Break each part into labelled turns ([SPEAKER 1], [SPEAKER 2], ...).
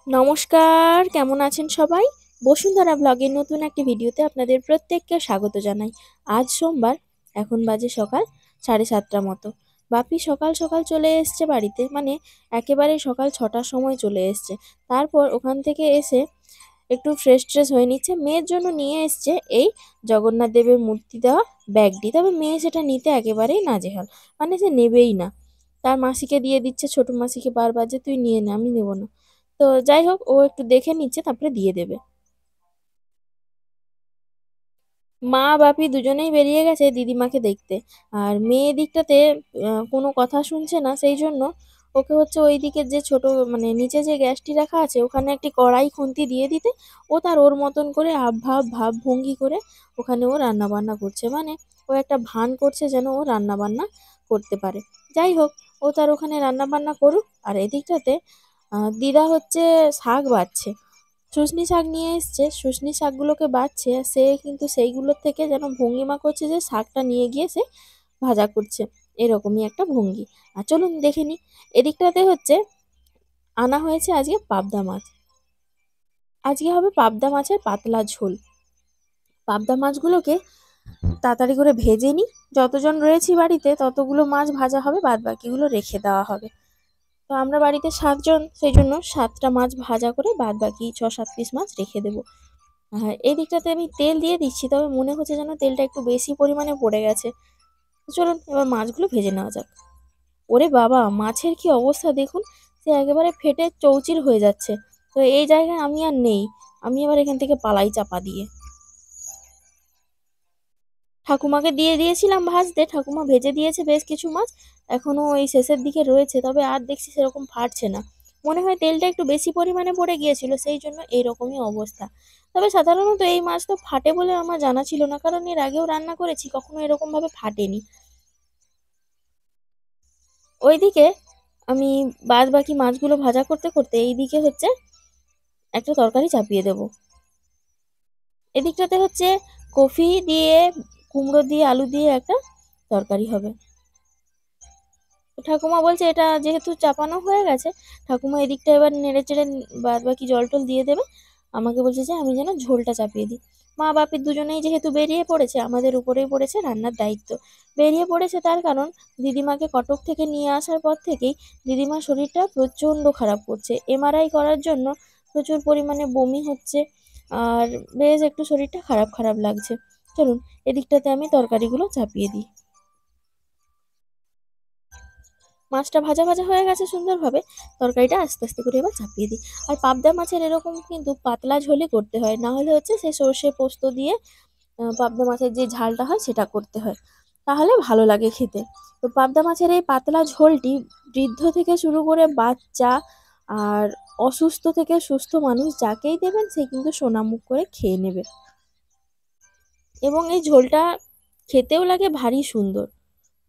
[SPEAKER 1] নমস্কার, কেমন আছেন সবাই? বসুন্ধরা ব্লগের নতুন একটি ভিডিওতে আপনাদের প্রত্যেককে স্বাগত জানাই। আজ সোমবার, এখন বাজে সকাল 7:30 মতো। বাপি সকাল সকাল চলে এসছে বাড়িতে, মানে একেবারে সকাল 6টার সময় চলে এসছে। তারপর ওখান থেকে এসে একটু ফ্রেশ ট্রেশ হয়ে নিচ্ছে। মেয়ের জন্য নিয়ে এসছে এই জগন্নাথ দেবের মূর্তি দেওয়া ব্যাগটি। তবে মেয়ে সেটা নিতে একেবারেই নাজেহাল, মানে সে নেবেই না। তার মাসিকে দিয়ে দিচ্ছে, ছোট মাসিকে বারবার যে তুই নিয়ে নে, আমি নেবো না। তো যাই হোক, ও একটু দেখে নিচ্ছে, তারপরে দিয়ে দেবে। মা বাপি দুজনেই বেরিয়ে গেছে দিদিমাকে দেখতে। আর মেয়ে দিকটাতে কোনো কথা শুনছে না, সেই জন্য ওকে হচ্ছে ওই দিকের যে ছোট, মানে নিচে যে গ্যাসটি রাখা আছে ওখানে একটি কড়াই খুন্তি দিয়ে দিতে ও তার ওর মতন করে ভাব ভঙ্গি করে ওখানে ও রান্না বান্না করছে, মানে ও একটা ভান করছে যেন ও রান্না বান্না করতে পারে। যাই হোক, ও তার ওখানে রান্না বান্না করুক। আর এদিকটাতে দিদা হচ্ছে শাক বাছছে, শুশনি শাক নিয়ে এসছে, শুশনি শাকগুলোকে বাছছে। সে কিন্তু সেইগুলোর থেকে যেন ভঙ্গিমা করছে যে শাকটা নিয়ে গিয়ে সে ভাজা করছে, এরকমই একটা ভঙ্গি। আর চলুন দেখে নিই। এদিকটাতে হচ্ছে আনা হয়েছে আজকে পাবদা মাছ। আজকে হবে পাবদা মাছের পাতলা ঝোল। পাবদা মাছগুলোকে তাড়াতাড়ি করে ভেজে নিই। যতজন রয়েছি বাড়িতে ততগুলো মাছ ভাজা হবে, বাদ বাকিগুলো রেখে দেওয়া হবে। তো আমরা বাড়িতে 7 জন, সেই জন্য 7টা মাছ ভাজা করে বাদ বাকি 6-7 পিস মাছ রেখে দেবো। হ্যাঁ, এই দিকটাতে আমি তেল দিয়ে দিচ্ছি, তবে মনে হচ্ছে যেন তেলটা একটু বেশি পরিমাণে পড়ে গেছে। তো চলুন এবার মাছগুলো ভেজে নেওয়া যাক। ওরে বাবা, মাছের কি অবস্থা দেখুন, সে একেবারে ফেটে চৌচির হয়ে যাচ্ছে। তো এই জায়গায় আমি আর নেই, আমি এবার এখান থেকে পালাই চাপা দিয়ে। ঠাকুমাকে দিয়ে দিয়েছিলাম ভাজতে, ঠাকুমা ভেজে দিয়েছে বেশ কিছু মাছ। এখনো এই শেষের দিকে রয়েছে, তবে আর দেখছি সেরকম ফাটছে না। মনে হয় তেলটা একটু বেশি পরিমাণে পড়ে গিয়েছিল, সেই জন্য এইরকমই অবস্থা। তবে সাধারণত এই মাছ তো ফাটে বলে আমার জানা ছিল না, কারণ এর আগেও রান্না করেছি, কখনো এরকম ভাবে ফাটেনি। ওইদিকে আমি বাদ বাকি মাছগুলো ভাজা করতে করতে এইদিকে হচ্ছে একটা তরকারি চাপিয়ে দেবো। এদিকটাতে হচ্ছে কফি দিয়ে, কুমড়ো দিয়ে, আলু দিয়ে একটা তরকারি হবে। তো ঠাকুমা বলছে এটা যেহেতু চাপানো হয়ে গেছে, ঠাকুমা এদিকটা এবার নেড়ে চেড়ে বাদ বাকি জল টল দিয়ে দেবে। আমাকে বলছে যে আমি যেন ঝোলটা চাপিয়ে দিই। মা বাপির দুজনেই যেহেতু বেরিয়ে পড়েছে, আমাদের উপরেই পড়েছে রান্নার দায়িত্ব। বেরিয়ে পড়েছে তার কারণ, দিদিমাকে কটক থেকে নিয়ে আসার পর থেকেই দিদিমার শরীরটা প্রচণ্ড খারাপ করছে। এমআরআই করার জন্য প্রচুর পরিমাণে বমি হচ্ছে, আর বেশ একটু শরীরটা খারাপ খারাপ লাগছে। চলুন এদিকটাতে আমি তরকারিগুলো চাপিয়ে দিই। মাছটা ভাজা ভাজা হয়ে গেছে সুন্দরভাবে, তরকারিটা আস্তে আস্তে করে এবার চাপিয়ে দিই। আর পাবদা মাছের এরকম কিন্তু পাতলা ঝোলই করতে হয়, না হলে হচ্ছে সে সর্ষে পোস্ত দিয়ে পাবদা মাছের যে ঝালটা হয় সেটা করতে হয়, তাহলে ভালো লাগে খেতে। তো পাবদা মাছের এই পাতলা ঝোলটি বৃদ্ধ থেকে শুরু করে বাচ্চা আর অসুস্থ থেকে সুস্থ মানুষ যাকেই দেবেন সে কিন্তু সোনামুখ করে খেয়ে নেবে। এবং এই ঝোলটা খেতেও লাগে ভারী সুন্দর।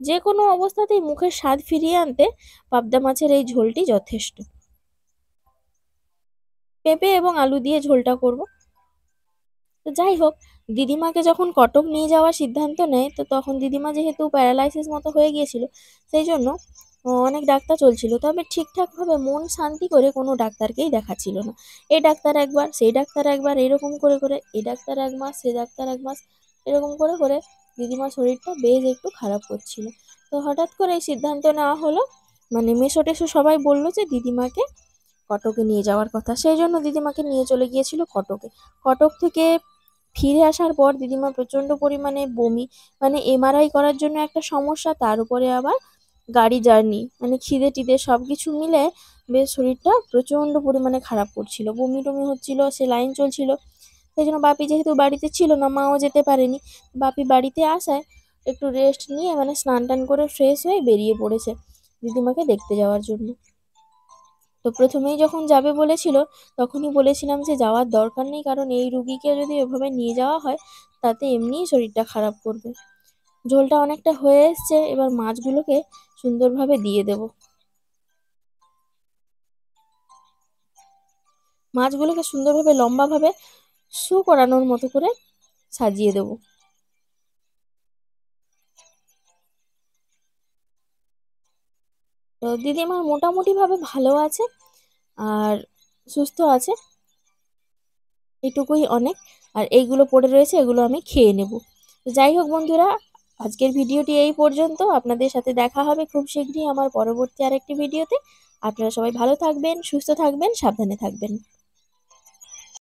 [SPEAKER 1] যে কোনো অবস্থাতেই মুখের স্বাদ ফিরিয়ে আনতে পাবদা মাছের এই ঝোলটি যথেষ্ট। পেঁপে এবং আলু দিয়ে ঝোলটা করব। তো যাই হোক, দিদিমাকে যখন কটক নিয়ে যাওয়ার সিদ্ধান্ত নেয়, তো তখন দিদিমা যেহেতু প্যারালাইসিস মতো হয়ে গিয়েছিল, সেই জন্য অনেক ডাক্তার চলছিল, তবে ঠিকঠাকভাবে মন শান্তি করে কোনো ডাক্তারকেই দেখাচ্ছিল না। এই ডাক্তার একবার, সেই ডাক্তার একবার, এরকম করে করে এই ডাক্তার 1 মাস, সে ডাক্তার 1 মাস, এরকম করে করে দিদিমার শরীরটা বেশ একটু খারাপ করছিল। তো হঠাৎ করে এই সিদ্ধান্ত নেওয়া হলো, মানে মেসো টেসো সবাই বললো যে দিদিমাকে কটকে নিয়ে যাওয়ার কথা। সেই জন্য দিদিমাকে নিয়ে চলে গিয়েছিল কটকে। কটক থেকে ফিরে আসার পর দিদিমা প্রচণ্ড পরিমাণে বমি, মানে এমআরআই করার জন্য একটা সমস্যা, তার উপরে আবার গাড়ি জার্নি, মানে খিদে টিদে সব কিছু মিলে বেশ শরীরটা প্রচণ্ড পরিমাণে খারাপ করছিল, বমি টমি হচ্ছিল, সেলাইন চলছিল। সেই জন্য বাপি যেহেতু বাড়িতে ছিল না, মাও যেতে পারেনি। বাপি বাড়িতে আসায় একটু রেস্ট নিয়ে, মানে স্নান টান করে ফ্রেশ হয়ে বেরিয়ে পড়েছে দিদিমাকে দেখতে যাওয়ার জন্য। তো প্রথমেই যখন যাবে বলেছিল, তখনই বলেছিলাম যে যাওয়ার দরকার নেই, কারণ এই রুগীকে যদি এভাবে নিয়ে যাওয়া হয় তাতে এমনিই শরীরটা খারাপ করবে। ঝোলটা অনেকটা হয়ে এসছে, এবার মাছগুলোকে সুন্দরভাবে দিয়ে দেব। মাছগুলোকে সুন্দরভাবে লম্বাভাবে শু করানোর মতো করে সাজিয়ে দেব। তো দিদিমা মোটামুটি ভাবে ভালো আছে। আর সুস্থ আছে, এটুকুই অনেক। আর এইগুলো পড়ে রয়েছে, এগুলো আমি খেয়ে নেব। তো যাই হোক বন্ধুরা, আজকের ভিডিওটি এই পর্যন্ত। আপনাদের সাথে দেখা হবে খুব শীঘ্রই আমার পরবর্তী আরেকটি ভিডিওতে। আপনারা সবাই ভালো থাকবেন, সুস্থ থাকবেন, সাবধানে থাকবেন।